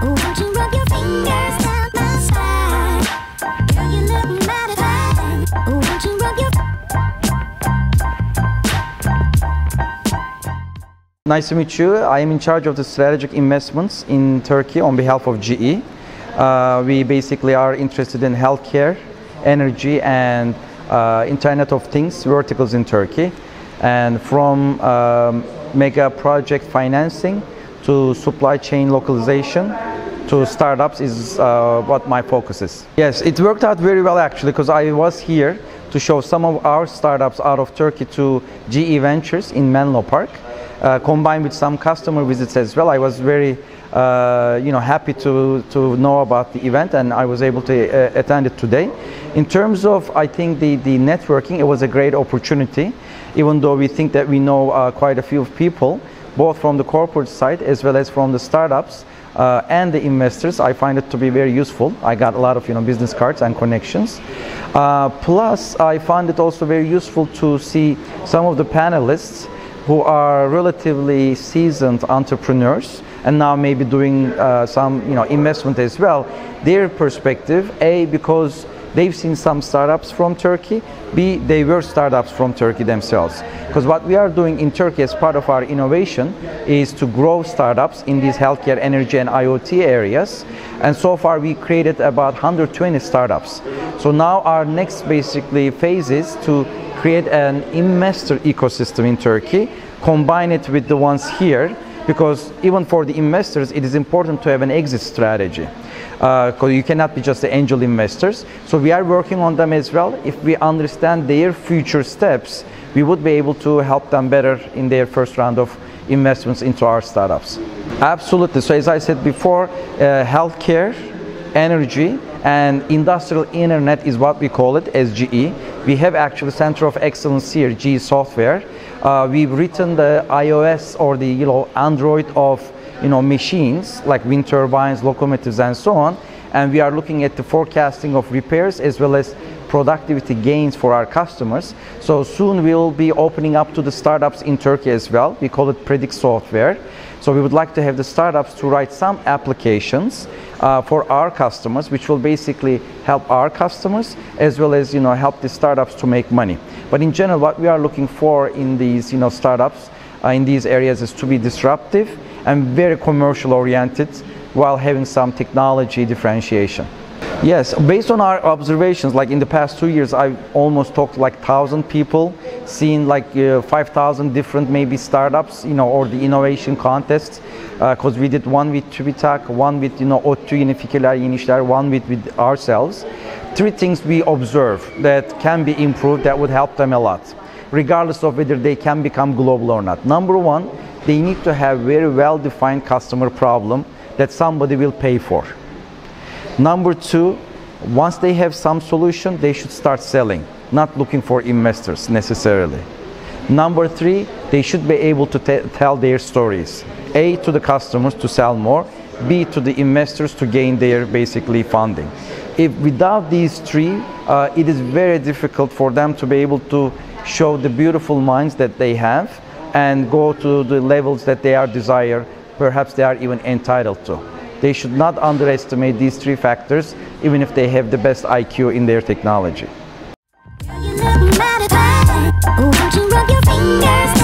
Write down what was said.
won't you rub your fingers down my spine? Girl, you look mighty fine. Won't you rub your... Nice to meet you. I am in charge of the strategic investments in Turkey on behalf of GE. We basically are interested in healthcare, energy, and Internet of Things verticals in Turkey. And from mega project financing to supply chain localization to startups is what my focus is. Yes, it worked out very well actually, because I was here to show some of our startups out of Turkey to GE Ventures in Menlo Park, combined with some customer visits as well. I was very happy to know about the event, and I was able to attend it today. In terms of, I think, the networking, it was a great opportunity, even though we think that we know quite a few people, both from the corporate side as well as from the startups and the investors. I find it to be very useful. I got a lot of business cards and connections. Plus, I find it also very useful to see some of the panelists who are relatively seasoned entrepreneurs and now maybe doing some investment as well. Their perspective, A, because they've seen some startups from Turkey, B, they were startups from Turkey themselves. Because what we are doing in Turkey as part of our innovation is to grow startups in these healthcare, energy, and IoT areas. And so far we created about 120 startups. So now our next basically phase is to create an investor ecosystem in Turkey, combine it with the ones here, because even for the investors it is important to have an exit strategy. Because you cannot be just the angel investors. So we are working on them as well. If we understand their future steps, we would be able to help them better in their first round of investments into our startups. Absolutely. So as I said before, healthcare, energy, and industrial internet is what we call it as GE. We have actually Center of Excellence here, GE Software. We've written the iOS or the Android of machines like wind turbines, locomotives, and so on. And we are looking at the forecasting of repairs as well as productivity gains for our customers. So soon we'll be opening up to the startups in Turkey as well. We call it Predict Software. So we would like to have the startups to write some applications for our customers, which will basically help our customers as well as help the startups to make money. But in general, what we are looking for in these startups in these areas is to be disruptive and very commercial oriented while having some technology differentiation. Yes, based on our observations, like in the past 2 years, I've almost talked to like 1,000 people, seen like 5,000 different maybe startups, or the innovation contests. Because we did one with TÜBİTAK, one with ODTÜ Yeni Fikirler, Yeni İşler, one with ourselves. 3 things we observe that can be improved that would help them a lot, regardless of whether they can become global or not. Number 1, they need to have very well-defined customer problem that somebody will pay for. Number 2, once they have some solution, they should start selling, not looking for investors necessarily. Number 3, they should be able to tell their stories. A, to the customers to sell more, B, to the investors to gain their basically funding. If without these 3, it is very difficult for them to be able to show the beautiful minds that they have and go to the levels that they are desire, perhaps they are even entitled to. They should not underestimate these 3 factors, even if they have the best IQ in their technology. You look mighty fine. Won't you rub your fingers